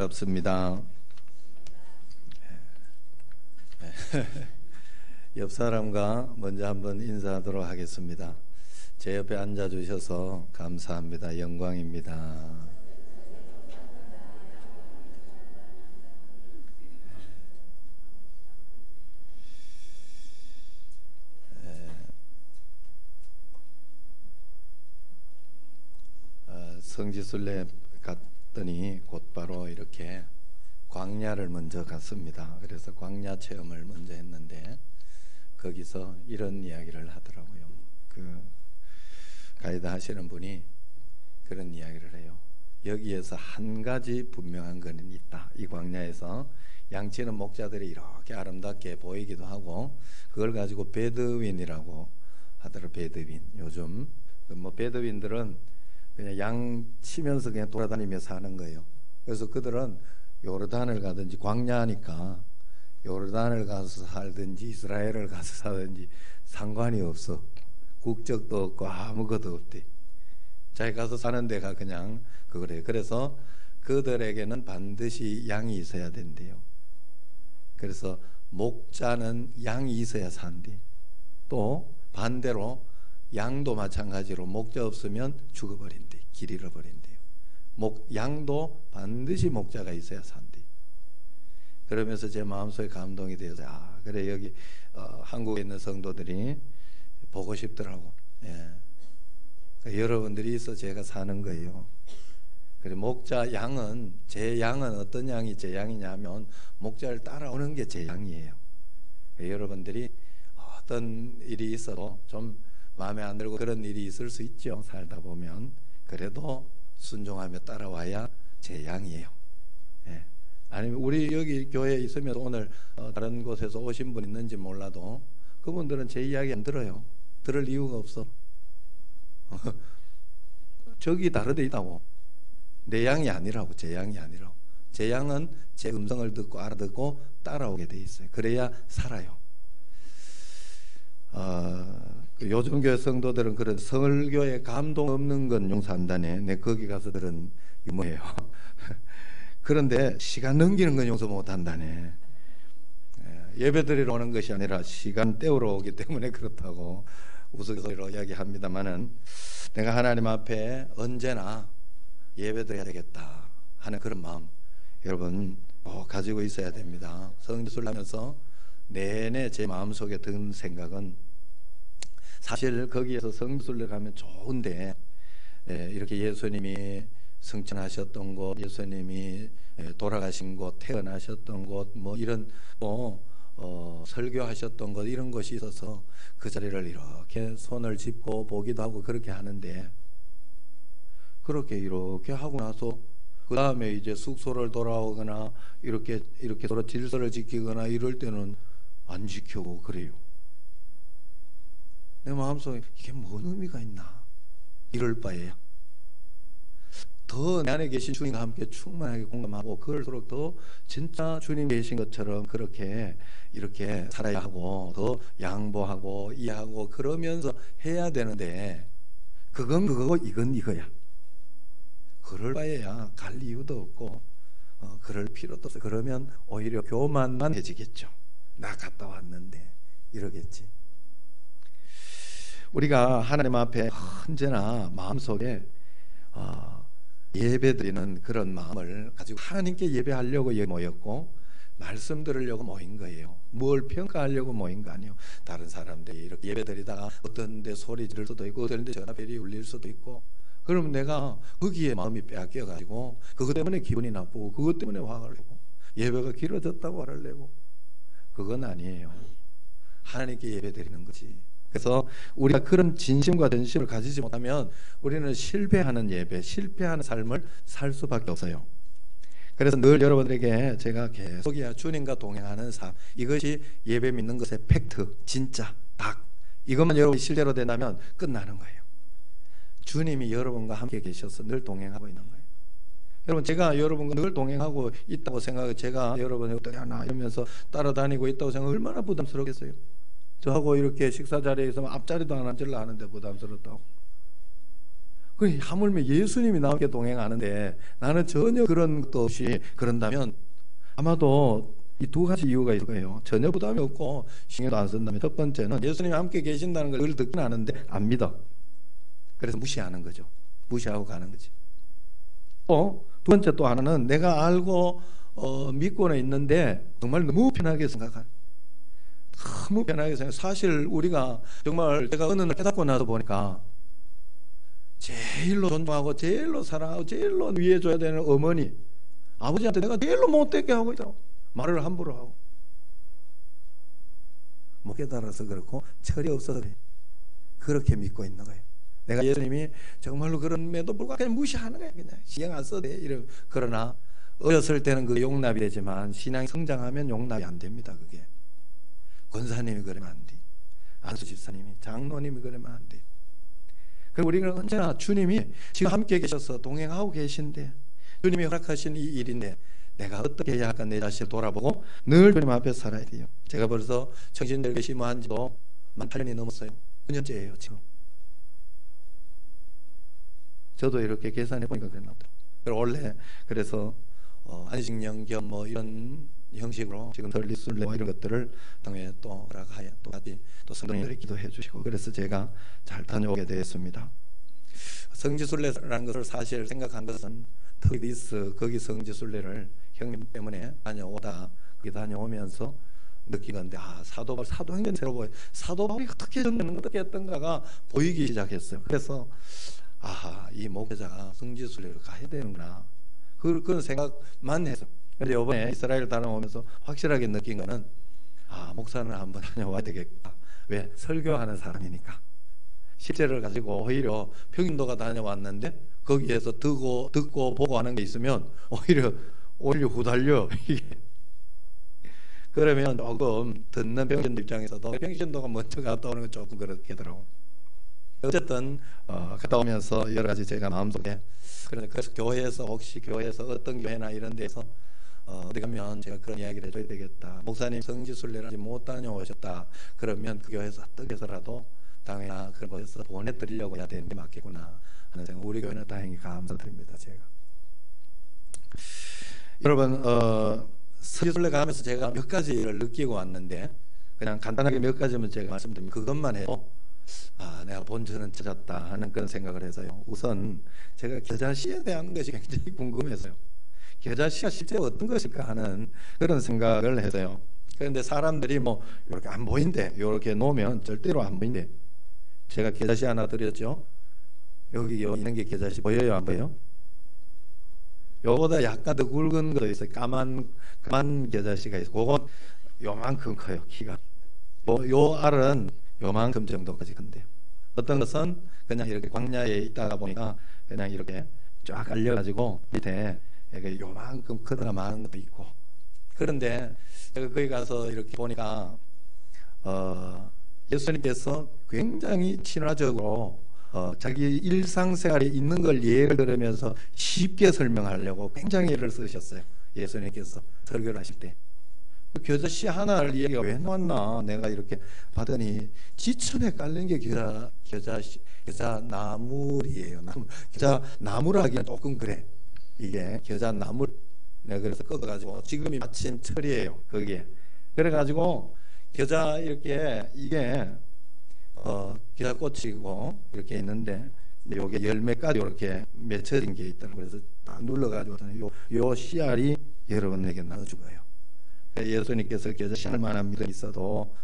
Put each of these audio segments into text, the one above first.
반갑습니다. 옆 사람과 먼저 한번 인사하도록 하겠습니다. 제 옆에 앉아주셔서 감사합니다. 영광입니다. 성지순례 갔더니 곧바로 이렇게 광야를 먼저 갔습니다. 그래서 광야 체험을 먼저 했는데 거기서 이런 이야기를 하더라고요. 그 가이드 하시는 분이 그런 이야기를 해요. 여기에서 한 가지 분명한 것은 있다. 이 광야에서 양치는 목자들이 이렇게 아름답게 보이기도 하고 그걸 가지고 베드윈이라고 하더라고요. 베드윈. 요즘 뭐 베드윈들은 그냥 양 치면서 그냥 돌아다니며 사는 거예요. 그래서 그들은 요르단을 가든지 광야니까 요르단을 가서 살든지 이스라엘을 가서 살든지 상관이 없어. 국적도 없고 아무것도 없대. 자기 가서 사는 데가 그냥 그거래요. 그래서 그들에게는 반드시 양이 있어야 된대요. 그래서 목자는 양이 있어야 산대. 또 반대로 양도 마찬가지로 목자 없으면 죽어버린대. 길 잃어버린대요. 양도 반드시 목자가 있어야 산대. 그러면서 제 마음속에 감동이 되어서 그래 여기 한국에 있는 성도들이 보고 싶더라고. 예. 그러니까 여러분들이 있어 제가 사는 거예요. 그래 목자 양은 제 양은 어떤 양이 제 양이냐면 목자를 따라오는 게 제 양이에요. 그러니까 여러분들이 어떤 일이 있어도 좀 마음에 안 들고 그런 일이 있을 수 있죠. 살다 보면 그래도 순종하며 따라와야 제 양이에요. 예. 아니면 우리 여기 교회에 있으면 오늘 다른 곳에서 오신 분 있는지 몰라도 그분들은 제 이야기 안 들어요. 들을 이유가 없어. 저기 다르게 있다고. 내 양이 아니라고. 제 양이 아니라고. 제 양은 제 음성을 듣고 알아듣고 따라오게 돼 있어요. 그래야 살아요. 요즘 교회 성도들은 그런 설교에 감동 없는 건 용서한다네. 내 거기 가서 들은 뭐예요. 그런데 시간 넘기는 건 용서 못한다네. 예배 드리러 오는 것이 아니라 시간 때우러 오기 때문에 그렇다고 우스갯소리로 이야기합니다만은 내가 하나님 앞에 언제나 예배 드려야 되겠다 하는 그런 마음 여러분 가지고 있어야 됩니다. 성지순례 하면서 내내 제 마음속에 든 생각은 사실 거기에서 성지순례 가면 좋은데 이렇게 예수님이 승천하셨던 곳, 예수님이 돌아가신 곳, 태어나셨던 곳, 뭐 이런 설교하셨던 곳 이런 곳이 있어서 그 자리를 이렇게 손을 짚고 보기도 하고 그렇게 하는데 그렇게 이렇게 하고 나서 그 다음에 이제 숙소를 돌아오거나 이렇게 서로 질서를 지키거나 이럴 때는 안 지키고 그래요. 내 마음속에 이게 뭔 의미가 있나 이럴 바에야 더 내 안에 계신 주님과 함께 충만하게 공감하고 그럴수록 더 진짜 주님 계신 것처럼 그렇게 이렇게 살아야 하고 더 양보하고 이해하고 그러면서 해야 되는데 그건 그거고 이건 이거야. 그럴 바에야 갈 이유도 없고 그럴 필요도 없어. 그러면 오히려 교만만 해지겠죠. 나 갔다 왔는데 이러겠지. 우리가 하나님 앞에 언제나 마음속에 예배드리는 그런 마음을 가지고 하나님께 예배하려고 모였고 말씀 들으려고 모인 거예요. 뭘 평가하려고 모인 거 아니에요. 다른 사람들이 이렇게 예배드리다가 어떤 데 소리 지를 수도 있고 어떤 데 전화벨이 울릴 수도 있고 그러면 내가 거기에 마음이 빼앗겨 가지고 그것 때문에 기분이 나쁘고 그것 때문에 화를 내고 예배가 길어졌다고 화를 내고 그건 아니에요. 하나님께 예배드리는 거지. 그래서 우리가 그런 진심과 전심을 가지지 못하면 우리는 실패하는 예배, 실패하는 삶을 살 수밖에 없어요. 그래서 늘 여러분들에게 제가 계속이야 주님과 동행하는 삶 이것이 예배 믿는 것의 팩트, 진짜, 딱 이것만 여러분이 실제로 된다면 끝나는 거예요. 주님이 여러분과 함께 계셔서 늘 동행하고 있는 거예요. 여러분 제가 여러분과 늘 동행하고 있다고 생각하고 제가 여러분이 어떻게 하나 이러면서 따라다니고 있다고 생각하면 얼마나 부담스럽겠어요. 저하고 이렇게 식사 자리에 있으면 앞자리도 안 앉으려 하는데 부담스럽다고. 그 하물며 예수님이 나와 함께 동행하는데 나는 전혀 그런 것도 없이 그런다면 아마도 이 두 가지 이유가 있을 거예요. 전혀 부담이 없고 신경도 안 쓴다면, 첫 번째는 예수님이 함께 계신다는 걸 듣긴 하는데 안 믿어. 그래서 무시하는 거죠. 무시하고 가는 거지. 두 번째 또 하나는 내가 알고 믿고는 있는데 정말 너무 편하게 생각하는, 너무 편하게 생각. 사실 우리가 정말 제가 어느 날 깨닫고 나서 보니까 제일로 존중하고 제일로 사랑하고 제일로 위해줘야 되는 어머니, 아버지한테 내가 제일로 못되게 하고 있다고 말을 함부로 하고, 못 깨달아서 그렇고 철이 없어서 그래. 그렇게 믿고 있는 거예요. 내가 예수님이 정말로 그런에도 불구하고 그냥 무시하는 거야. 그냥 신경 안 써도 돼. 그러나 어렸을 때는 그 용납이 되지만 신앙이 성장하면 용납이 안 됩니다. 그게 권사님이 그러면 안 돼, 안수 집사님이, 장로님이 그러면 안 돼. 그리고 우리는 언제나 주님이 지금 함께 계셔서 동행하고 계신데, 주님이 허락하신 이 일인데 내가 어떻게 해야 할까, 내 자신을 돌아보고 늘 주님 앞에 살아야 돼요. 제가 벌써 청신대를 심어한 지도 만 8년이 넘었어요. 9년째예요 지금. 저도 이렇게 계산해 보니까 그랬나 보다. 원래 그래서 안식년 겸 뭐 이런 형식으로 지금 설리순례와 이런 것들을 당연히 또 허락하여 또 같이 또 성도님들이 기도해 주시고, 그래서 제가 잘 다녀오게 되었습니다. 성지순례라는 것을 사실 생각한 것은 터기디스 거기 성지순례를 형님 때문에 다녀오다 거기 다녀오면서 느낀 건데, 사도행전 새로 보여. 사도바울이 어떻게 전했는가, 어떻게 했던가가 보이기 시작했어요. 그래서 이 목회자가 성지순례를 가야 되는구나, 그런 생각만 해서. 근데 이번에 이스라엘 다녀오면서 확실하게 느낀 거는 목사는 한번 다녀와야 되겠다. 왜? 설교하는 사람이니까. 실제를 가지고 오히려 평인도가 다녀왔는데 거기에서 듣고 보고 하는 게 있으면 오히려 후달려 이게. 그러면 조금 듣는 평신도 입장에서도 평신도가 먼저 갔다 오는 건 조금 그렇게더라고. 어쨌든 갔다 오면서 여러 가지 제가 마음속에, 그래서 교회에서 혹시 교회에서 어떤 교회나 이런 데서 어디 가면 제가 그런 이야기를 해줘야 되겠다. 목사님 성지순례를 아직 못 다녀오셨다 그러면 그 교회에서 어떻게 해서라도 당연히 그런 곳에서 보내드리려고 해야 되는 게 맞겠구나 하는 생각. 우리 교회는 다행히 감사드립니다. 제가 여러분 성지순례 가면서 제가 몇 가지를 느끼고 왔는데, 그냥 간단하게 몇 가지만 제가 말씀드리면 그것만 해도 내가 본전은 찾았다 하는 그런 생각을 해서요. 우선 제가 겨자씨에 대한 것이 굉장히 궁금해서요. 겨자씨가 실제 어떤 것일까 하는 그런 생각을 해서요. 그런데 사람들이 뭐 이렇게 안 보인대, 이렇게 놓으면 절대로 안 보인대. 제가 겨자씨 하나 드렸죠. 여기 있는 게 겨자씨 보여요, 안 보여요? 요거보다 약간 더 굵은 것도 있어요. 까만 겨자씨가 있어요. 그건 요만큼 커요, 키가. 요 알은 요만큼 정도까지 큰데요. 어떤 것은 그냥 이렇게 광야에 있다가 보니까 그냥 이렇게 쫙 깔려가지고 밑에 요만큼 크거나 많은 것도 있고. 그런데 제가 거기 가서 이렇게 보니까 예수님께서 굉장히 친화적으로 자기 일상생활에 있는 걸 예를 들으면서 쉽게 설명하려고 굉장히 예를 쓰셨어요. 예수님께서 설교를 하실 때 겨자씨 하나를 얘기가 왜 나왔나 내가 이렇게 봤더니 지천에 깔린 게 겨자나물이에요. 겨자나물 하기는 조금 그래. 이게 겨자나물. 내가 그래서 꺾어가지고 지금이 마침 철이에요. 거기에. 그래가지고 겨자 이렇게 이게 겨자꽃이고 이렇게 있는데 요게 열매까지 이렇게 맺혀진 게 있더라고요. 그래서 딱 눌러가지고 요 씨알이 여러분에게 나눠준 거예요. 예수님께서 겨자씨알 만한 믿음이 있어도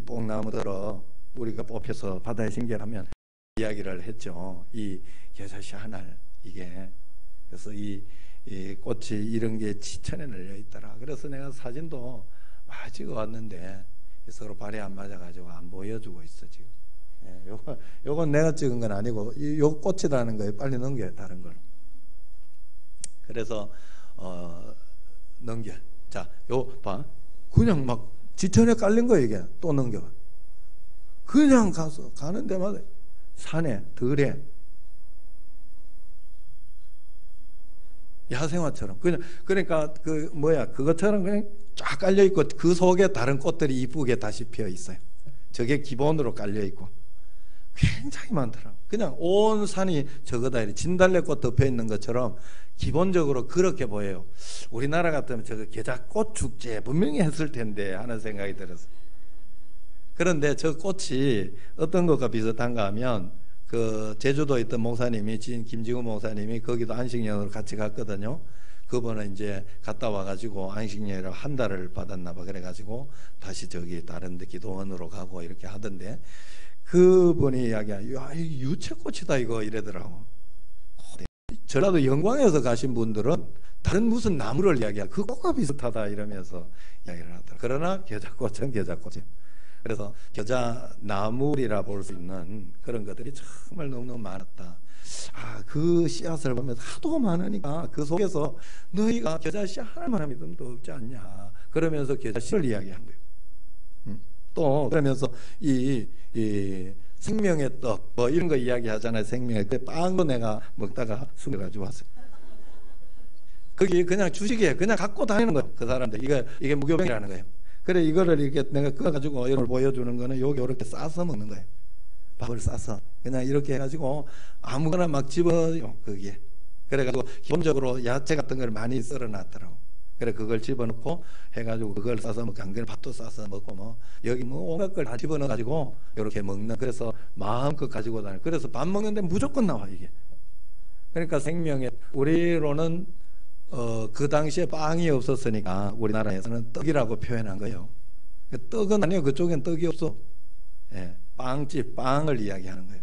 뽕나무들어 우리가 뽑혀서 바다에 신결하면 이야기를 했죠. 이 겨자씨 하나를 이게 그래서 이 꽃이 이런 게 지천에 널려 있더라. 그래서 내가 사진도 많이 찍어 왔는데 서로 발이 안 맞아가지고 안 보여주고 있어 지금. 요건 내가 찍은 건 아니고 요 꽃이라는 거에 빨리 넘겨요. 다른 걸. 그래서 넘겨. 자, 요 봐. 그냥 막 지천에 깔린 거 이게 또 넘겨. 그냥 가서 가는 데마다 산에 들에 야생화처럼 그냥 그러니까 그것처럼 그냥 쫙 깔려 있고 그 속에 다른 꽃들이 이쁘게 다시 피어 있어요. 저게 기본으로 깔려 있고 굉장히 많더라고. 그냥 온 산이 저거다, 진달래꽃 덮여 있는 것처럼 기본적으로 그렇게 보여요. 우리나라 같으면 저거 겨자꽃 축제 분명히 했을 텐데 하는 생각이 들었어요. 그런데 저 꽃이 어떤 것과 비슷한가 하면, 그 제주도에 있던 목사님이, 김지구 목사님이 거기도 안식년으로 같이 갔거든요. 그분은 이제 갔다 와가지고 안식년이라고 한 달을 받았나 봐. 그래가지고 다시 저기 다른 데 기도원으로 가고 이렇게 하던데, 그분이 이야기야, 야, 이 유채꽃이다 이거 이러더라고. 전라도 영광에서 가신 분들은 다른 무슨 나무를 이야기야, 그 꽃과 비슷하다 이러면서 이야기를 하더라. 그러나 겨자꽃은 겨자꽃이에요. 그래서 겨자나물이라 볼 수 있는 그런 것들이 정말 너무너무 많았다. 그 씨앗을 보면 하도 많으니까 그 속에서 너희가 겨자 씨앗 하나만 믿음도 없지 않냐, 그러면서 겨자 씨를 이야기한 거예요. 또 그러면서 이 생명의 떡 뭐 이런 거 이야기하잖아요. 생명의 떡, 빵도 내가 먹다가 숨겨가지고 왔어요. 거기 그냥 주식이에요. 그냥 갖고 다니는 거예요. 그 사람들 이게 무교병이라는 거예요. 그래, 이거를 이렇게 내가 꺼가지고 여러분 보여주는 거는 여기 이렇게 싸서 먹는 거예요. 밥을 싸서 그냥 이렇게 해가지고 아무거나 막 집어요 거기에. 그래가지고 기본적으로 야채 같은 걸 많이 썰어놨더라고. 그래, 그걸 집어넣고 해가지고 그걸 싸서 먹고, 안 그러면 밥도 싸서 먹고, 뭐 여기 뭐 온갖 걸 다 집어넣어가지고 이렇게 먹는, 그래서 마음껏 가지고 다녀. 그래서 밥 먹는데 무조건 나와 이게. 그러니까 생명의, 우리로는 그 당시에 빵이 없었으니까 우리나라에서는 떡이라고 표현한 거예요. 떡은 아니에요. 그쪽엔 떡이 없어. 예, 빵집, 빵을 이야기하는 거예요.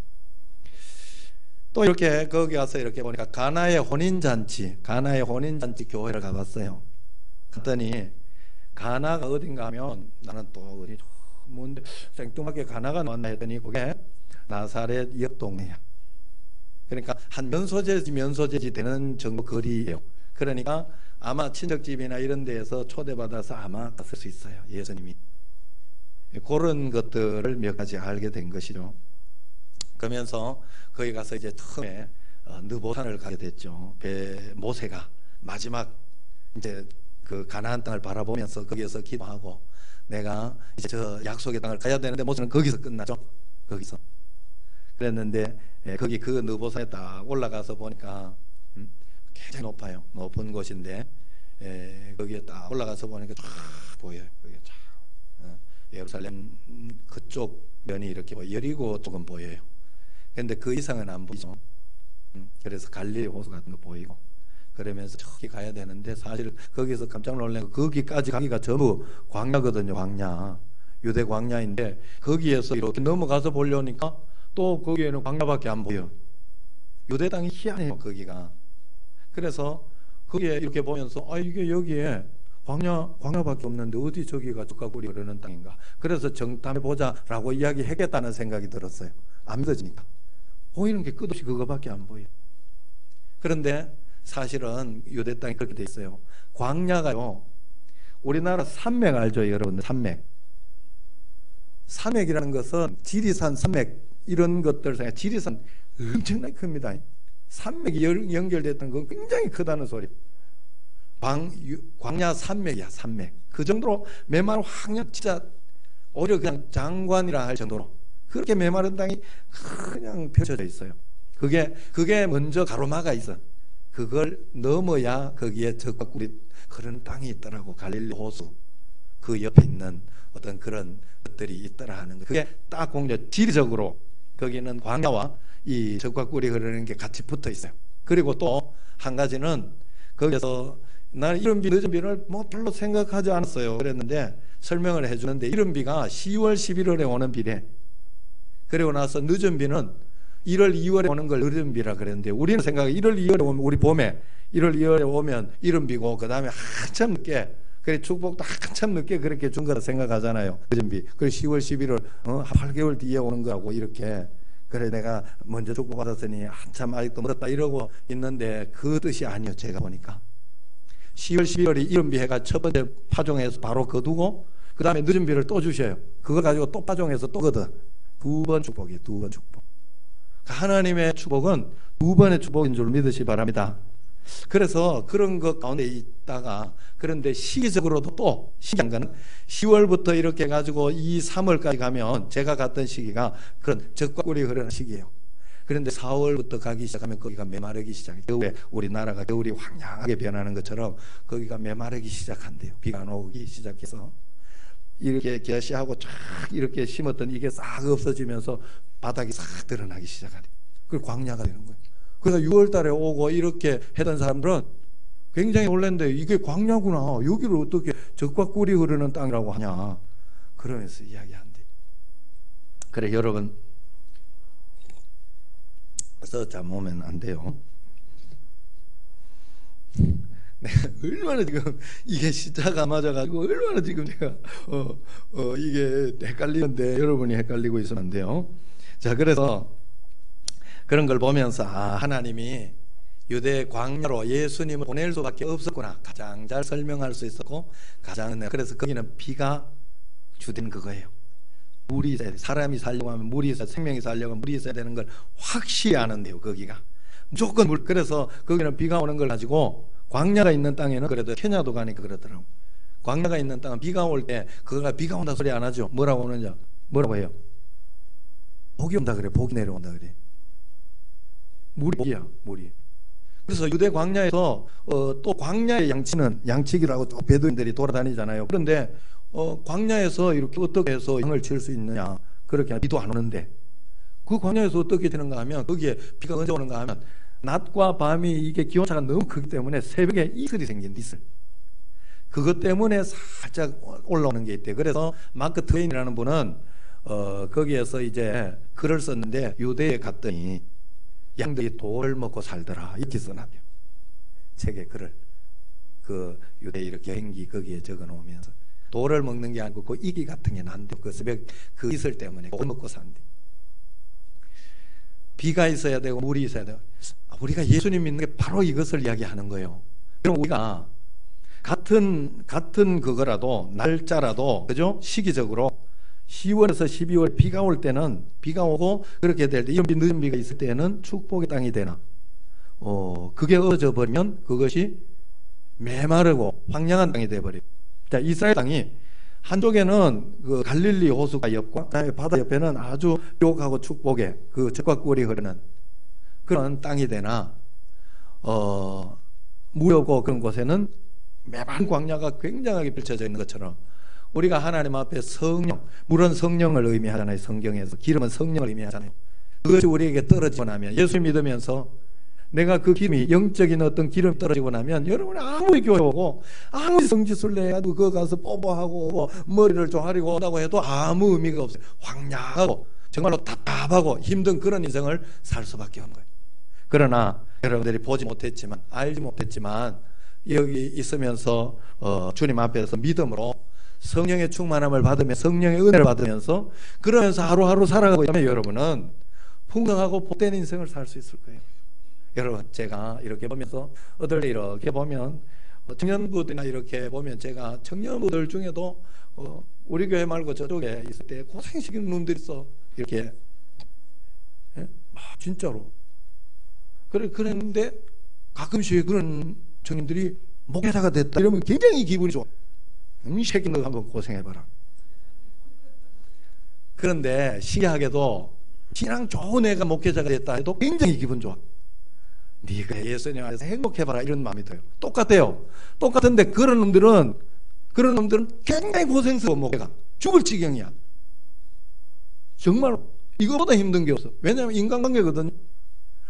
또 이렇게 거기 가서 이렇게 보니까 가나의 혼인잔치 교회를 가봤어요. 갔더니 가나가 어딘가 하면, 나는 또 어디 뭔데 생뚱하게 가나가 나왔나 했더니 그게 나사렛 옆 동네야. 그러니까 한 면소재지 되는 정도 거리예요. 그러니까 아마 친척집이나 이런 데에서 초대받아서 아마 갔을 수 있어요, 예수님이. 그런 것들을 몇 가지 알게 된 것이죠. 그러면서 거기 가서 이제 처음에 느보산을 가게 됐죠. 모세가 마지막 이제 그 가나안 땅을 바라보면서 거기에서 기도하고, 내가 이제 저 약속의 땅을 가야 되는데 모세는 거기서 끝나죠. 거기서 그랬는데, 거기 그 느보산에 딱 올라가서 보니까 굉장히 높아요. 높은 곳인데, 거기에 딱 올라가서 보니까 쫙 보여요. 거기 쫙 예루살렘 그쪽 면이 이렇게 여리고 조금 보여요. 그런데 그 이상은 안 보이죠. 그래서 갈릴리 호수 같은 거 보이고, 그러면서 저기 가야 되는데, 사실 거기서 깜짝 놀란, 거기까지 가기가 전부 광야거든요. 광야, 유대 광야인데 거기에서 이렇게 넘어가서 보려니까 또 거기에는 광야밖에 안 보여. 유대 땅이 희한해요 거기가. 그래서 거기에 이렇게 보면서 이게 여기에 광야밖에 없는데 어디 저기가 적가구리 흐르는 땅인가. 그래서 정탐해보자라고 이야기하겠다는 생각이 들었어요. 안 믿어지니까. 보이는 게 끝없이 그거밖에 안 보여. 그런데 사실은 유대 땅이 그렇게 돼 있어요. 광야가요, 우리나라 산맥 알죠 여러분들? 산맥이라는 것은 지리산, 산맥 이런 것들 중에 지리산 엄청나게 큽니다. 산맥이 연결됐던 건 굉장히 크다는 소리. 광야 산맥이야, 산맥. 그 정도로 메마른 황야, 진짜 오히려 그냥 장관이라 할 정도로 그렇게 메마른 땅이 그냥 펼쳐져 있어요. 그게 먼저 가로막아 있어. 그걸 넘어야 거기에 적과 꿀이 흐르는 땅이 있더라고. 갈릴리 호수 그 옆에 있는 어떤 그런 것들이 있더라 하는 거. 그게 딱 공략 지리적으로 거기는 광야와 이 적과 꿀이 흐르는 게 같이 붙어 있어요. 그리고 또 한 가지는 거기서, 나는 이른 비 늦은 비를 뭐 별로 생각하지 않았어요. 그랬는데 설명을 해주는데, 이른 비가 10월 11월에 오는 비래. 그리고 나서 늦은 비는 1월 2월에 오는 걸 늦은 비라 그랬는데, 우리는 생각해 1월 2월에 오면, 우리 봄에 1월 2월에 오면 이른 비고, 그 다음에 한참 늦게, 그래 축복도 한참 늦게 그렇게 준 거라 생각하잖아요. 늦은 비. 그리고 10월 11월 8개월 뒤에 오는 거라고 이렇게. 그래 내가 먼저 축복받았으니 한참 아직도 멀었다 이러고 있는데, 그 뜻이 아니요. 제가 보니까 10월 11월이 이른 비 해가 첫 번째 파종해서 바로 거두고, 그 다음에 늦은 비를 또 주셔요. 그거 가지고 또 파종해서 또 거둬. 두 번 축복이에요. 두 번 축복. 하나님의 축복은 두 번의 축복인 줄 믿으시 바랍니다. 그래서 그런 것 가운데 있다가, 그런데 시기적으로도 또 신기한 거는 10월부터 이렇게 해가지고 2, 3월까지 가면, 제가 갔던 시기가 그런 적과 꿀이 흐르는 시기예요. 그런데 4월부터 가기 시작하면 거기가 메마르기 시작해요. 겨울에 우리나라가 겨울이 황량하게 변하는 것처럼 거기가 메마르기 시작한대요. 비가 안 오기 시작해서 이렇게 개시하고 쫙 이렇게 심었던 이게 싹 없어지면서 바닥이 싹 드러나기 시작하대요. 그리고 광야가 되는 거예요. 그래서 6월 달에 오고 이렇게 했던 사람들은 굉장히 놀랐는데, 이게 광야구나, 여기를 어떻게 적과 꿀이 흐르는 땅이라고 하냐, 그러면서 이야기한대. 그래, 여러분, 써잠 오면 안 돼요. 내가 얼마나 지금 이게 시차가 맞아가지고 얼마나 지금 제가 이게 헷갈리는데, 여러분이 헷갈리고 있으면 안 돼요. 자, 그래서 그런 걸 보면서 하나님이 유대 광야로 예수님을 보낼 수밖에 없었구나, 가장 잘 설명할 수 있었고 가장, 그래서 거기는 비가 주된 그거예요. 물이 있어야 돼. 사람이 살려고 하면 물이 있어야, 생명이 살려고 하면 물이 있어야 되는 걸 확실히 아는데요. 거기가 무조건 물. 그래서 거기는 비가 오는 걸 가지고, 광야가 있는 땅에는, 그래도 케냐도 가니까 그러더라고, 광야가 있는 땅은 비가 올 때 그거가 비가 온다 소리 안 하죠. 뭐라고 오느냐, 뭐라고 해요? 복이 온다 그래. 복이 내려온다 그래. 물이 복이야, 물이. 그래서 유대 광야에서 또 광야의 양치는, 양치기라고 또 베두인들이 돌아다니잖아요. 그런데 광야에서 이렇게 어떻게 해서 양을 칠 수 있느냐, 그렇게 비도 안 오는데 그 광야에서 어떻게 되는가 하면, 거기에 비가 언제 오는가 하면 낮과 밤이 이게 기온차가 너무 크기 때문에 새벽에 이슬이 생긴다. 이슬. 그것 때문에 살짝 올라오는 게 있대. 그래서 마크 트웨인이라는 분은 거기에서 이제 글을 썼는데, 유대에 갔더니 양들이 돌을 먹고 살더라, 이렇게 써놨대요. 책에 글을, 그 유대 이렇게 여행기 거기에 적어 놓으면서, 돌을 먹는 게 아니고 그 이기 같은 게 난대요. 그 새벽 그 이슬 때문에 돌 먹고 산대. 비가 있어야 되고 물이 있어야 되고. 우리가 예수님 믿는 게 바로 이것을 이야기하는 거예요. 그럼 우리가 같은 그거라도, 날짜라도, 그죠? 시기적으로 10월에서 12월 비가 올 때는 비가 오고, 그렇게 될 때, 이런 늦은 비가 있을 때는 축복의 땅이 되나, 그게 없어져 버리면 그것이 메마르고 황량한 땅이 되어버려요. 자, 이스라엘 땅이 한쪽에는 그 갈릴리 호수가 옆과 바다 옆에는 아주 유혹하고 축복의 그 적과 꿀이 흐르는 그런 땅이 되나, 물이 없고 그런 곳에는 매번 광야가 굉장하게 펼쳐져 있는 것처럼, 우리가 하나님 앞에 성령, 물은 성령을 의미하잖아요. 성경에서 기름은 성령을 의미하잖아요. 그것이 우리에게 떨어지고 나면, 예수 믿으면서 내가 그 기름이, 영적인 어떤 기름이 떨어지고 나면, 여러분이 아무리 교회 오고 아무리 성지순례 해가지고 그거 가서 뽀뽀하고 머리를 조아리고 온다고 해도 아무 의미가 없어요. 황량하고 정말로 답답하고 힘든 그런 인생을 살 수밖에 없는 거예요. 그러나 여러분들이 보지 못했지만, 알지 못했지만, 여기 있으면서 주님 앞에서 믿음으로 성령의 충만함을 받으며 성령의 은혜를 받으면서 그러면서 하루하루 살아가고 있다면, 여러분은 풍성하고 복된 인생을 살 수 있을 거예요. 여러분, 제가 이렇게 보면서 어떨 때 이렇게 보면, 청년부들이나 이렇게 보면, 제가 청년부들 중에도 우리 교회 말고 저쪽에 있을 때 고생시키는 놈들이 있어. 이렇게, 예? 진짜로. 그랬는데 가끔씩 그런 청년들이 목회자가 됐다 이러면 굉장히 기분이 좋아. 이 새끼 너 한번 고생해봐라. 그런데 신기하게도 신앙 좋은 애가 목회자가 됐다 해도 굉장히 기분 좋아. 네가 예수님 안에서 행복해봐라, 이런 마음이 들어요. 똑같아요. 똑같은데 그런 놈들은 굉장히 고생스러워. 목회가 죽을 지경이야. 정말 이거보다 힘든 게 없어. 왜냐하면 인간관계거든요.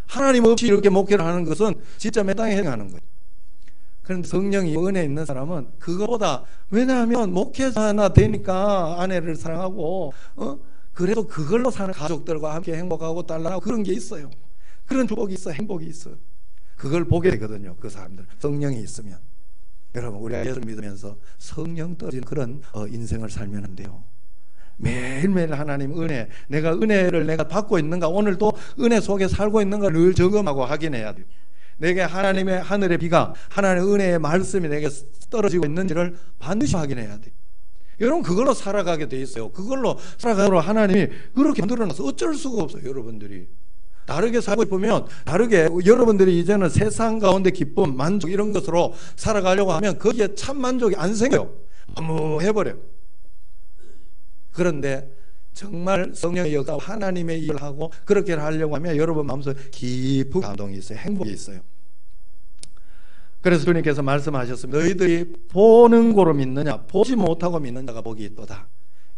하나님 없이 이렇게 목회를 하는 것은 진짜 매당에 행하는 거예요. 그런데 성령이 은혜 있는 사람은 그거보다, 왜냐하면 목회자 하나 되니까 아내를 사랑하고 그래도 그걸로 사는 가족들과 함께 행복하고 딸랑하고 그런 게 있어요. 그런 축복이 있어, 행복이 있어. 그걸 보게 되거든요. 그 사람들 성령이 있으면. 여러분, 우리가 예수를 믿으면서 성령 떨어진 그런 인생을 살면 안 돼요. 매일매일 하나님 은혜, 내가 은혜를 내가 받고 있는가, 오늘도 은혜 속에 살고 있는가 늘 점검하고 확인해야 돼요. 내게 하나님의 하늘의 비가, 하나님의 은혜의 말씀이 내게 떨어지고 있는지를 반드시 확인해야 돼요. 여러분, 그걸로 살아가게 돼 있어요. 그걸로 살아가도록 하나님이 그렇게 만들어놔서 어쩔 수가 없어요. 여러분들이 다르게 살고 싶으면 다르게, 여러분들이 이제는 세상 가운데 기쁨, 만족 이런 것으로 살아가려고 하면 거기에 참 만족이 안 생겨요. 너무 해버려요. 그런데 정말 성령의 역사, 하나님의 일을 하고 그렇게 하려고 하면 여러분 마음속에 깊은 감동이 있어요. 행복이 있어요. 그래서 주님께서 말씀하셨습니다. 너희들이 보는 고로 믿느냐, 보지 못하고 믿는 자가 복이 있도다.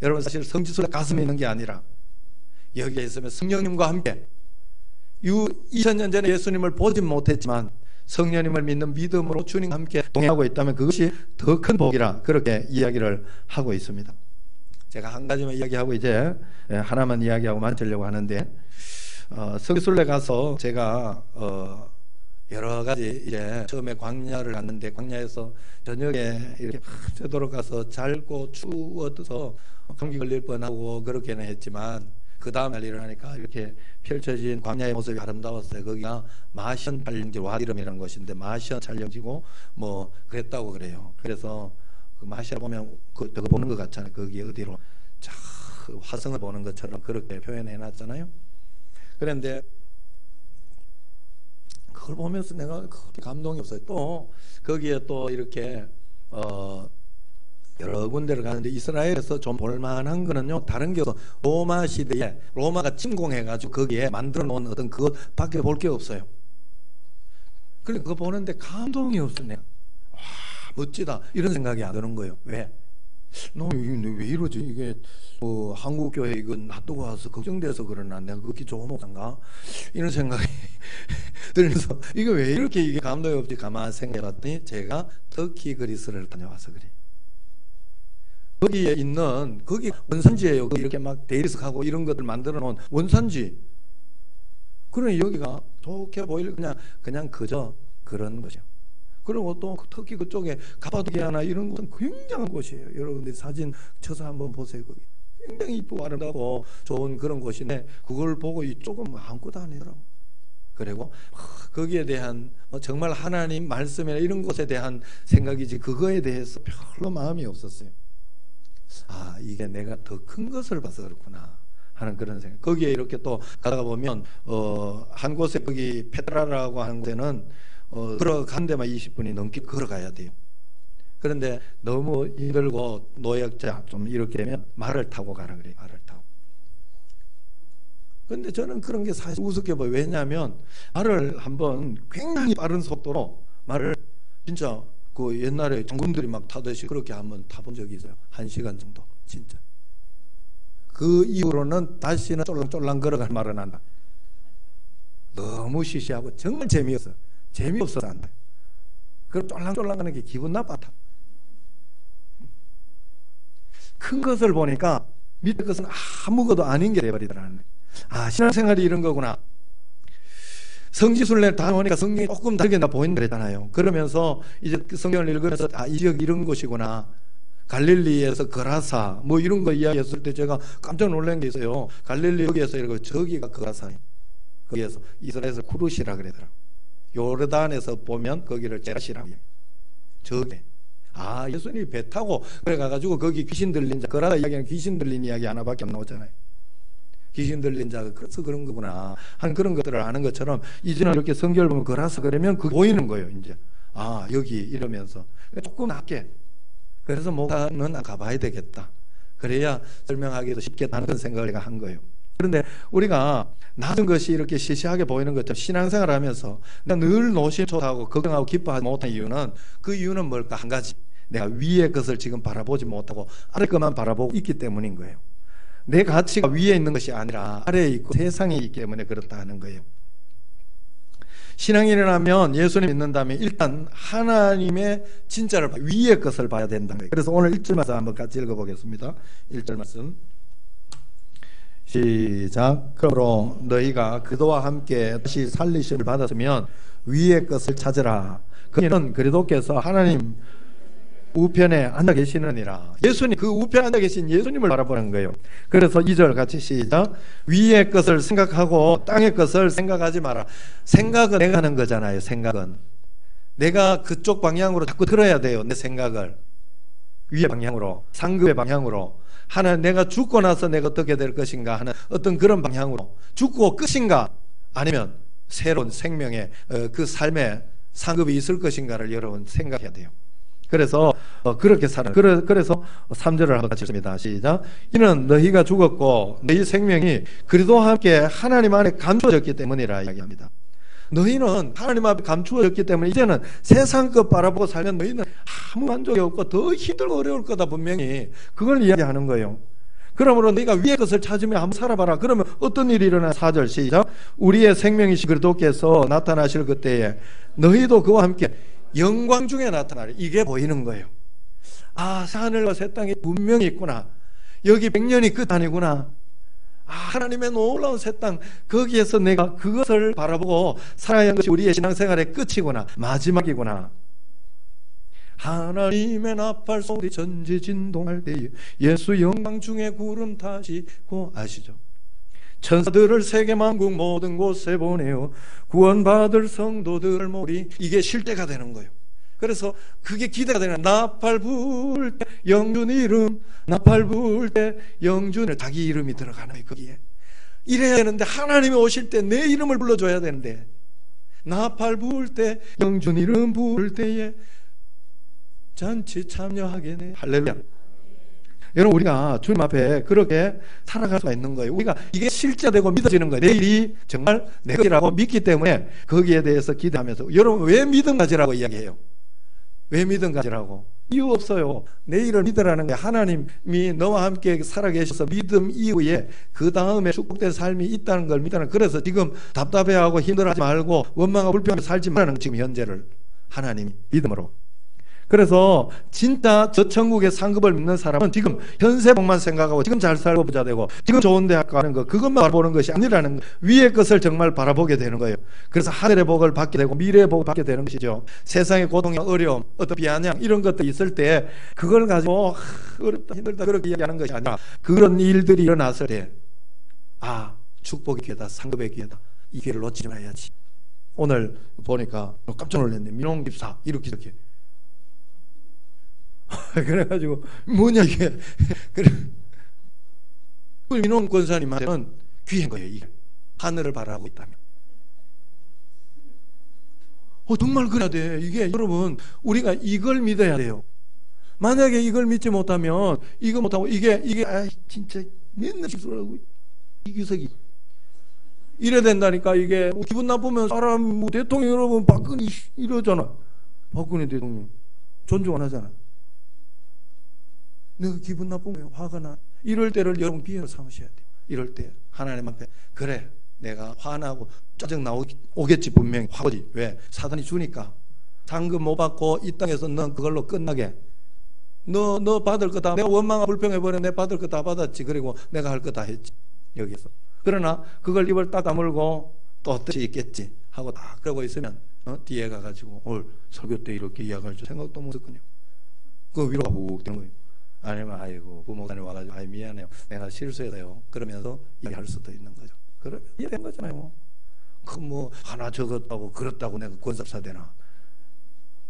여러분, 사실 성지순례 가서 믿는 게 아니라 여기에 있으면 성령님과 함께 2000년 전에 예수님을 보지 못했지만 성령님을 믿는 믿음으로 주님과 함께 동행하고 있다면 그것이 더 큰 복이라 그렇게 이야기를 하고 있습니다. 제가 한 가지만 이야기하고 이제 하나만 이야기하고 마치려고 하는데, 성지순례 가서 제가 여러 가지, 이제 처음에 광야를 갔는데 광야에서 저녁에 이렇게 되도록 가서 잘고 추워서 감기 걸릴 뻔하고 그렇게는 했지만 그 다음날 일어나니까 이렇게 펼쳐진 광야의 모습이 아름다웠어요. 거기가 마션 촬영지, 와디름이라는 곳인데 마션 촬영지고 뭐 그랬다고 그래요. 그래서 그 마시아 보면 그거 보는 것 같잖아요. 거기 어디로 자 화성을 보는 것처럼 그렇게 표현해 놨잖아요. 그런데 그걸 보면서 내가 그렇게 감동이 없어요. 또 거기에 또 이렇게 여러 군데를 가는데 이스라엘에서 좀 볼만한 거는요, 다른 게 없어. 로마 시대에 로마가 침공해가지고 거기에 만들어 놓은 어떤 그것밖에 볼 게 없어요. 그래 그거 보는데 감동이 없어. 내가 와 멋지다 이런 생각이 안 드는 거예요. 왜? 왜 이러지? 이게 한국 교회 이거 놔두고 와서 걱정돼서 그러나 내가 그렇게 좋은 목사인가? 이런 생각이 들면서 이거 왜 이렇게 이게 감동이 없지? 가만히 생각해봤더니 제가 터키 그리스를 다녀와서 그래. 거기에 있는 거기 원산지예요. 이렇게 막 대리석하고 이런 것들 만들어 놓은 원산지. 그러니 여기가 좋게 보일 그냥 그저 그런 거죠. 그리고 또 터키 그쪽에 가파도키아나 이런 곳은 굉장한 곳이에요. 여러분들 사진 쳐서 한번 보세요. 거기 굉장히 이쁘고 아름다고 좋은 그런 곳인데 그걸 보고 이쪽은 아무것도 아니더라고. 그리고 거기에 대한 정말 하나님 말씀이나 이런 것에 대한 생각이지 그거에 대해서 별로 마음이 없었어요. 아 이게 내가 더 큰 것을 봐서 그렇구나 하는 그런 생각. 거기에 이렇게 또 가다가 보면 한 곳에 거기 페트라라고 하는 데는 걸어간 데만 20분이 넘게 걸어가야 돼요. 그런데 너무 힘들고 노약자 좀 이렇게 되면 말을 타고 가라 그래요. 말을 타고. 그런데 저는 그런 게 사실 우습게 보여요. 왜냐하면 말을 한번 굉장히 빠른 속도로 말을 진짜 그 옛날에 장군들이 막 타듯이 그렇게 한번 타본 적이 있어요. 1시간 정도 진짜. 그 이후로는 다시는 쫄랑쫄랑 걸어갈 말은 안 한다. 너무 시시하고 정말 재미없어. 재미없어서 안 돼. 그럼 쫄랑쫄랑 하는 게 기분 나빴다. 큰 것을 보니까 밑에 것은 아무것도 아닌 게 돼버리더라는 거예요. 아 신앙생활이 이런 거구나. 성지순례를 다녀오니까 성경이 조금 다르게 나 보인다 그랬잖아요. 그러면서 이제 성경을 읽으면서 이 지역 이런 곳이구나. 갈릴리에서 거라사 뭐 이런 거 이야기했을 때 제가 깜짝 놀란 게 있어요. 갈릴리 여기에서 이러고 저기가 거라사예요. 거기에서 이스라엘에서 쿠르시라 그러더라고요. 요르단에서 보면 거기를 제라시라고 해요. 저게 아 예수님이 배 타고 그래 가가지고 거기 귀신 들린 자, 거라사 이야기는 귀신 들린 이야기 하나밖에 안 나오잖아요. 귀신 들린 자가 그래서 그런 거구나 한 그런 것들을 아는 것처럼 이제는 이렇게 성경을 보면 거라서 그러면 그게 보이는 거예요. 이제 아 여기 이러면서 조금 낮게 그래서 목사는 가봐야 되겠다. 그래야 설명하기도 쉽겠다는 그런 생각을 내가 한 거예요. 그런데 우리가 낮은 것이 이렇게 시시하게 보이는 것처럼 신앙생활을 하면서 내가 늘 노심초사하고 걱정하고 기뻐하지 못한 이유는 그 이유는 뭘까? 한 가지 내가 위의 것을 지금 바라보지 못하고 아래 것만 바라보고 있기 때문인 거예요. 내 가치가 위에 있는 것이 아니라 아래에 있고 세상에 있기 때문에 그렇다는 거예요. 신앙이 일어나면 예수님 믿는다면 일단 하나님의 진짜를 위의 것을 봐야 된다는 거예요. 그래서 오늘 1절 말씀 한번 같이 읽어보겠습니다. 1절 말씀 시작. 그러므로 너희가 그도와 함께 다시 살리심을 받았으면 위의 것을 찾으라. 그는 그리스도께서 하나님 우편에 앉아 계시느니라. 예수님 그 우편에 앉아 계신 예수님을 바라보는 거예요. 그래서 2절 같이 시작. 위의 것을 생각하고 땅의 것을 생각하지 마라. 생각은 내가 하는 거잖아요. 생각은 내가 그쪽 방향으로 자꾸 들어야 돼요. 내 생각을 위의 방향으로, 상급의 방향으로, 하나 내가 죽고 나서 내가 어떻게 될 것인가 하는 어떤 그런 방향으로, 죽고 끝인가 아니면 새로운 생명의 그 삶의 상급이 있을 것인가를 여러분 생각해야 돼요. 그래서 그렇게 살아요. 그래서 3절을 한번 같이 읽습니다. 시작. 이는 너희가 죽었고 너희 생명이 그리스도와 함께 하나님 안에 감추어졌기 때문이라 이야기합니다. 너희는 하나님 앞에 감추어졌기 때문에 이제는 세상 것 바라보고 살면 너희는 아무 만족이 없고 더 힘들고 어려울 거다, 분명히 그걸 이야기하는 거예요. 그러므로 너희가 위의 것을 찾으며 한번 살아봐라. 그러면 어떤 일이 일어나? 4절 시작. 우리의 생명이신 그리스도께서 나타나실 그때에 너희도 그와 함께 영광 중에 나타나리. 이게 보이는 거예요. 아, 하늘과 새 땅이 분명히 있구나. 여기 100년이 끝 아니구나. 아, 하나님의 놀라운 새 땅, 거기에서 내가 그것을 바라보고 살아야 하는 것이 우리의 신앙생활의 끝이구나, 마지막이구나. 하나님의 나팔 소리 전지진동할 때에 예수 영광 중에 구름 타시고, 아시죠? 천사들을 세계만국 모든 곳에 보내어 구원받을 성도들을 모리. 이게 실제가 되는 거예요. 그래서 그게 기대가 되는, 나팔 불 때 영준 이름, 나팔 불 때 영준을, 자기 이름이 들어가는 거예요. 거기에 이래야 되는데, 하나님이 오실 때 내 이름을 불러줘야 되는데, 나팔 불 때 영준 이름 부를 때에 잔치 참여하겠네. 할렐루야. 여러분, 우리가 주님 앞에 그렇게 살아갈 수가 있는 거예요. 우리가 이게 실제되고 믿어지는 거예요. 내일이 정말 내 것이라고 믿기 때문에 거기에 대해서 기대하면서. 여러분, 왜 믿음 가지라고 이야기해요? 왜 믿음 가지라고? 이유 없어요. 내일을 믿으라는 게, 하나님이 너와 함께 살아계셔서 믿음 이후에 그 다음에 축복된 삶이 있다는 걸 믿으라는. 그래서 지금 답답해하고 힘들어하지 말고 원망하고 불평하며 살지 말라는, 지금 현재를 하나님이 믿음으로. 그래서 진짜 저 천국의 상급을 믿는 사람은 지금 현세복만 생각하고 지금 잘 살고 부자 되고 지금 좋은 대학 가는 거, 그것만 바라보는 것이 아니라는 거, 위의 것을 정말 바라보게 되는 거예요. 그래서 하늘의 복을 받게 되고 미래의 복을 받게 되는 것이죠. 세상의 고통이나 어려움, 어떤 비아냥 이런 것들이 있을 때 그걸 가지고 어렵다 힘들다 그렇게 이야기하는 것이 아니라, 그런 일들이 일어났을 때 아, 축복의 기회다, 상급의 기회다, 이 기회를 놓치지 말아야지. 오늘 보니까 깜짝 놀랐네. 민홍 집사 이렇게 그래가지고 뭐냐 이게. 그래, 민홍 권사님한테는 귀한 거예요. 이게 하늘을 바라고 있다면. 정말 그래야 돼. 이게 여러분, 우리가 이걸 믿어야 돼요. 만약에 이걸 믿지 못하면, 이거 못하고 이게 아, 진짜 맨날 실수하고 이규석이 이래 된다니까. 이게 기분 나쁘면 사람, 대통령 여러분 박근혜 이러잖아. 박근혜 대통령 존중 안 하잖아. 내가 기분 나쁘면, 화가 나, 이럴 때를 여러분 기회로 삼으셔야 돼요. 이럴 때 하나님 앞에, 그래 내가 화나고 짜증 오겠지, 분명히 화거지. 왜? 사단이 주니까. 상급 못 받고 이 땅에서 넌 그걸로 끝나게. 너 받을 거 다, 내가 원망하고 불평해버려. 내가 받을 거 다 받았지. 그리고 내가 할 거 다 했지 여기서. 그러나 그걸 입을 딱 다물고 또 뜻이 있겠지 하고 딱 그러고 있으면 뒤에 가가지고 오늘 설교 때 이렇게 이야기할 줄 생각도 못했거든요. 그 위로가 훅 되는 거예요. 아니면 아이고 부모님 와가지고 아이 미안해요, 내가 실수해서요, 그러면서 얘기할 수도 있는 거죠. 그러면 이해된 거잖아요. 그 뭐 하나 적었다고 그렇다고 내가 권사사 되나?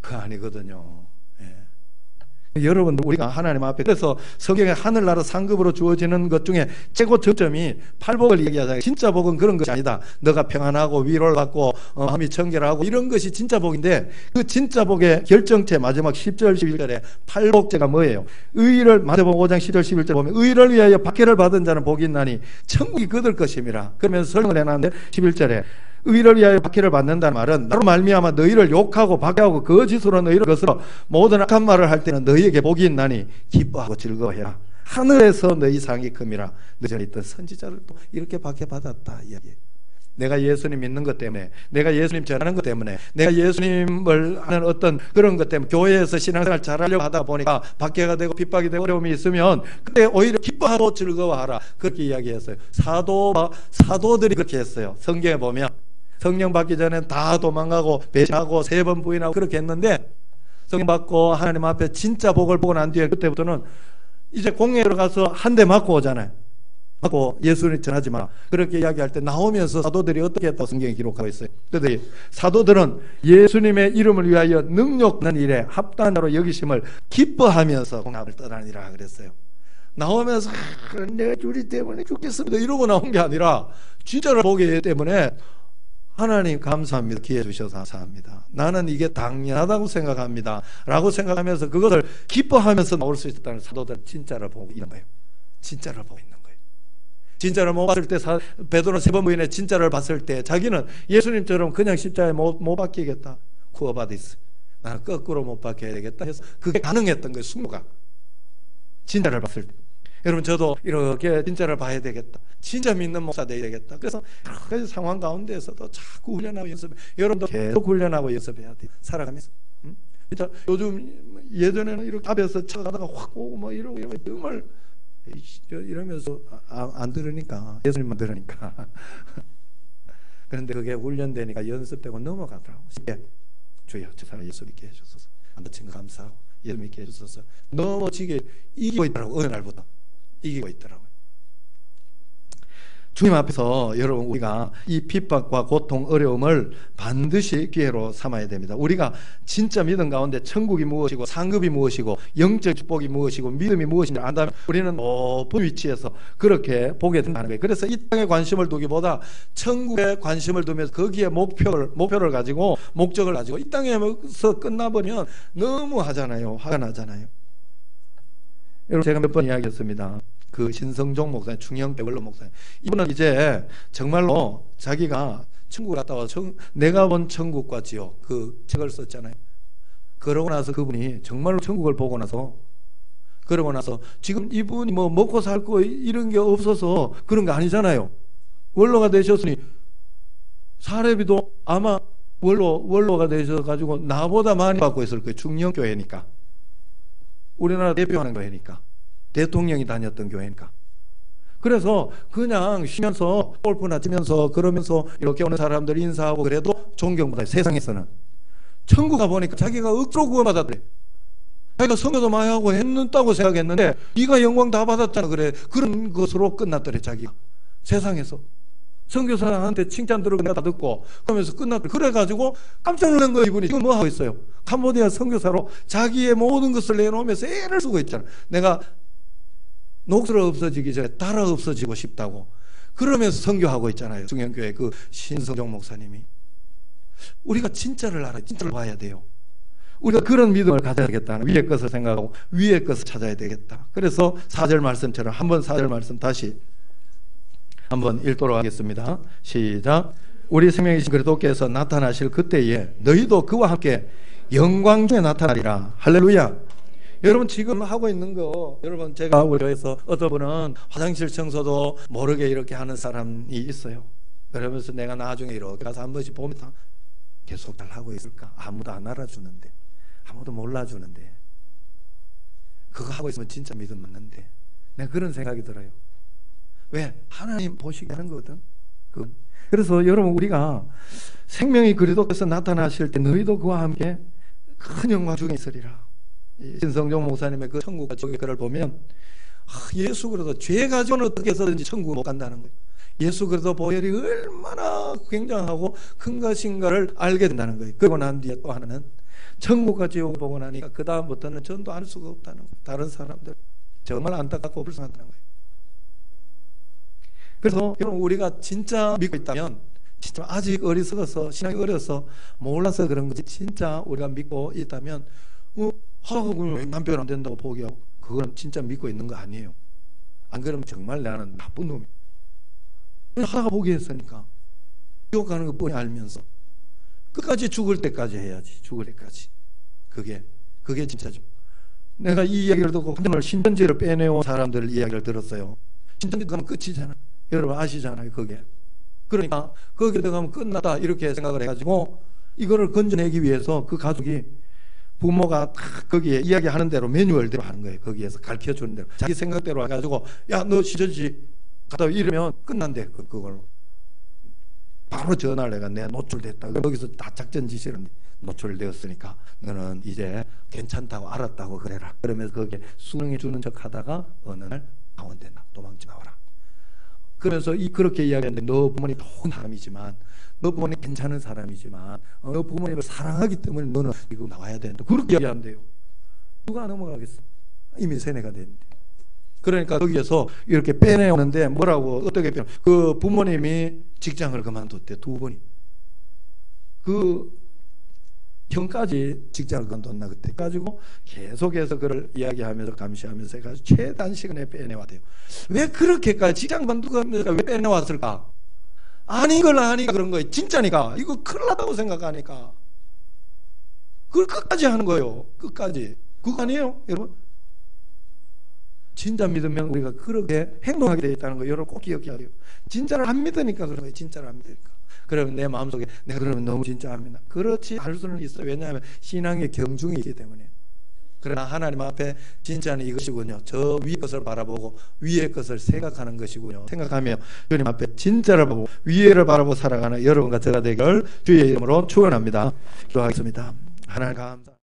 그거 아니거든요. 예. 여러분들, 우리가 하나님 앞에, 그래서 성경에 하늘나라 상급으로 주어지는 것 중에 최고 저점이 팔복을 얘기하잖아요. 진짜 복은 그런 것이 아니다. 너가 평안하고 위로를 받고 마음이 청결하고 이런 것이 진짜 복인데, 그 진짜 복의 결정체 마지막 10절 11절에 팔복제가 뭐예요? 의를, 마태복음 5장 10절 11절 보면 의를 위하여 박해를 받은 자는 복이 있나니 천국이 그들 것임이라. 그러면서 설명을 해놨는데 11절에 의를 위하여 박해를 받는다는 말은, 나로 말미암아 너희를 욕하고 박해하고 거짓으로 너희를 거스러 모든 악한 말을 할 때는 너희에게 복이 있나니 기뻐하고 즐거워해라. 하늘에서 너희 상이 큼이라. 너전에 있던 선지자들도 이렇게 박해받았다 이야기예요. 내가 예수님 믿는 것 때문에, 내가 예수님 전하는 것 때문에, 내가 예수님을 하는 어떤 그런 것 때문에 교회에서 신앙생활 잘하려고 하다 보니까 박해가 되고 핍박이 되고 어려움이 있으면 그때 오히려 기뻐하고 즐거워하라, 그렇게 이야기했어요. 사도들이 그렇게 했어요. 성경에 보면 성령 받기 전에 다 도망가고 배신하고 3번 부인하고 그렇게 했는데, 성령 받고 하나님 앞에 진짜 복을 보고 난 뒤에 그때부터는 이제 공회에 들어가서 한 대 맞고 오잖아요. 맞고 예수님 전하지 마, 그렇게 이야기할 때 나오면서 사도들이 어떻게 했다고 성경에 기록하고 있어요. 그런데 사도들은 예수님의 이름을 위하여 능력난 일에 합당한 자로 여기심을 기뻐하면서 공합을 떠나니라 그랬어요. 나오면서 내가 주리 때문에 죽겠습니다 이러고 나온 게 아니라 진짜로 보기 때문에 하나님 감사합니다. 기회 주셔서 감사합니다. 나는 이게 당연하다고 생각합니다 라고 생각하면서 그것을 기뻐하면서 나올 수 있었다는 사도들은 진짜를 보고 있는 거예요. 진짜를 보고 있는 거예요. 진짜를 못 봤을 때 베드로 세 번 부인의 진짜를 봤을 때 자기는 예수님처럼 그냥 십자가에 못 박히겠다. 쿠어바디스. 나는 거꾸로 못 박혀야 되겠다 해서 그게 가능했던 거예요. 순모가. 진짜를 봤을 때. 여러분 저도 이렇게 진짜를 봐야 되겠다. 진짜 믿는 목사 되어야 되겠다. 그래서 여러 가지 상황 가운데에서도 자꾸 훈련하고 연습해. 여러분도 계속 훈련하고 연습해야 돼. 살아가면서. 진짜 요즘 예전에는 이렇게 앞에서 쳐가다가 확 오고 뭐 이러고 정말 이러면서 안 들으니까 예수님만 들으니까. 그런데 그게 훈련되니까 연습되고 넘어가더라고. 주여 저 사람 예수 믿게 해주소서. 안 다친 거 감사하고 예수 믿게 해주소서. 넘어지게 이기고 있더라고. 어느 날부터 이기고 있더라고요. 주님 앞에서 여러분 우리가 이 핍박과 고통, 어려움을 반드시 기회로 삼아야 됩니다. 우리가 진짜 믿음 가운데 천국이 무엇이고 상급이 무엇이고 영적 축복이 무엇이고 믿음이 무엇인지 안다면 우리는 높은 위치에서 그렇게 보게 된다는 거예요. 그래서 이 땅에 관심을 두기보다 천국에 관심을 두면서 거기에 목표를 가지고 목적을 가지고 이 땅에서 끝나버리면 너무 하잖아요. 화가 나잖아요. 여러분 제가 몇 번 이야기했습니다. 그 신성종 목사님, 중형배 원로 목사님, 이분은 이제 정말로 자기가 천국 갔다 와서 내가 본 천국과 지옥 그 책을 썼잖아요. 그러고 나서 그분이 정말로 천국을 보고 나서 그러고 나서 지금 이분이 뭐 먹고 살 거 이런 게 없어서 그런 거 아니잖아요. 원로가 되셨으니 사례비도 아마 원로가 되셔가지고 나보다 많이 받고 있을 거예요. 중형교회니까. 우리나라 대표하는 교회니까. 대통령이 다녔던 교회니까. 그래서 그냥 쉬면서 골프나 치면서 그러면서 이렇게 오는 사람들 인사하고 그래도 존경받아요. 세상에서는. 천국 가보니까 자기가 억지로 구원받았대. 자기가 성교도 많이 하고 했다고 생각했는데 네가 영광 다 받았잖아. 그래. 그런 것으로 끝났더래 자기가. 세상에서. 선교사한테 칭찬 들으고 내가 다 듣고 그러면서 끝났더래. 그래가지고 깜짝 놀란 거예요. 이분이 지금 뭐 하고 있어요? 캄보디아 선교사로 자기의 모든 것을 내놓으면서 애를 쓰고 있잖아. 내가 녹슬어 없어지기 전에 달아 없어지고 싶다고 그러면서 선교하고 있잖아요. 중형교회 그 신성종 목사님이. 우리가 진짜를 알아야 진짜를 봐야 돼요. 우리가 그런 믿음을 가져야 되겠다. 위의 것을 생각하고 위의 것을 찾아야 되겠다. 그래서 4절 말씀처럼 한번 4절 말씀 다시 한번 읽도록 하겠습니다. 시작. 우리 생명이신 그리스도께서 나타나실 그때에 너희도 그와 함께 영광 중에 나타나리라. 할렐루야. 여러분 지금 하고 있는 거, 여러분 제가 우리 교회에서 어떤 분은 화장실 청소도 모르게 이렇게 하는 사람이 있어요. 그러면서 내가 나중에 이렇게 가서 한 번씩 보면 계속 잘 하고 있을까? 아무도 안 알아주는데, 아무도 몰라주는데, 그거 하고 있으면 진짜 믿음 맞는데, 내가 그런 생각이 들어요. 왜? 하나님 보시게 하는 거거든. 그래서 여러분 우리가 생명이 그리스도께서 나타나실 때 너희도 그와 함께 큰 영광 중에 있으리라. 신성종 목사님의 그 천국과 지옥의 글을 보면 예수 그리스도 죄 가지고는 어떻게 해서든지 천국 못 간다는 거예요. 예수 그리스도 보혈이 얼마나 굉장하고 큰 것인가를 알게 된다는 거예요. 그리고 난 뒤에 또 하나는 천국과 지옥을 보고 나니까 그 다음부터는 전도 할 수가 없다는 거예요. 다른 사람들 정말 안타깝고 불쌍하다는 거예요. 그래서 여러분 우리가 진짜 믿고 있다면, 진짜 아직 어리석어서 신앙이 어려서 몰라서 그런 거지, 진짜 우리가 믿고 있다면 하고 남편 안 된다고 포기하고 그건 진짜 믿고 있는 거 아니에요. 안 그러면 정말 나는 나쁜 놈이에요. 하다가 포기했으니까 지옥 가는 거 뻔히 알면서 끝까지 죽을 때까지 해야지. 죽을 때까지. 그게 진짜죠. 내가 이 이야기를 듣고 오늘 신천지를 빼내온 사람들 이야기를 들었어요. 신천지 가면 끝이잖아. 여러분 아시잖아요. 그게. 그러니까 거기에 들어가면 끝났다 이렇게 생각을 해가지고 이거를 건져내기 위해서 그 가족이 부모가 딱 거기에 이야기하는 대로 매뉴얼대로 하는 거예요. 거기에서 가르쳐주는 대로 자기 생각대로 해가지고 야 너 신천지 갔다 이러면 끝난대. 그걸로 바로 전화를 해가 내가 노출됐다. 거기서 다 작전 지시를 노출되었으니까 너는 이제 괜찮다고 알았다고 그래라. 그러면서 거기에 수능해 주는 척 하다가 어느 날 가운데 도망치 나와라. 그러면서 그렇게 이야기하는데 너 부모님 좋은 사람이지만, 너 부모님 괜찮은 사람이지만, 너 부모님을 사랑하기 때문에 너는 이거 나와야 된다. 그렇게 이야기한대요. 누가 넘어가겠어? 이미 세뇌가 됐는데. 그러니까 거기에서 이렇게 빼내오는데 뭐라고 어떻게 빼내? 그 부모님이 직장을 그만뒀대. 2번이. 그 형까지 직장을 건뒀나 그때 가지고 계속해서 그를 이야기하면서 감시하면서 해가지고 최단 시간에 빼내왔대요. 왜 그렇게까지 직장 건두면서 왜 빼내왔을까? 아닌 걸 아니까 그런 거예요. 진짜니까 이거 큰일 났다고 생각하니까 그걸 끝까지 하는 거예요. 끝까지. 그거 아니에요 여러분? 진짜 믿으면 우리가 그렇게 행동하게 되어 있다는 거 여러분 꼭 기억해야 돼요. 진짜를 안 믿으니까 그런 거예요. 진짜를 안 믿으니까. 그러면 내 마음속에 내가 그러면 너무 진짜 안 믿나? 그렇지 할 수는 있어요. 왜냐하면 신앙의 경중이 있기 때문에. 그러나 하나님 앞에 진짜는 이것이군요. 저 위의 것을 바라보고 위의 것을 생각하는 것이군요. 생각하며 주님 앞에 진짜를 보고 위에를 바라보고 살아가는 여러분과 제가 되길 주의 이름으로 축원합니다. 기도하겠습니다. 하나님 감사합니다.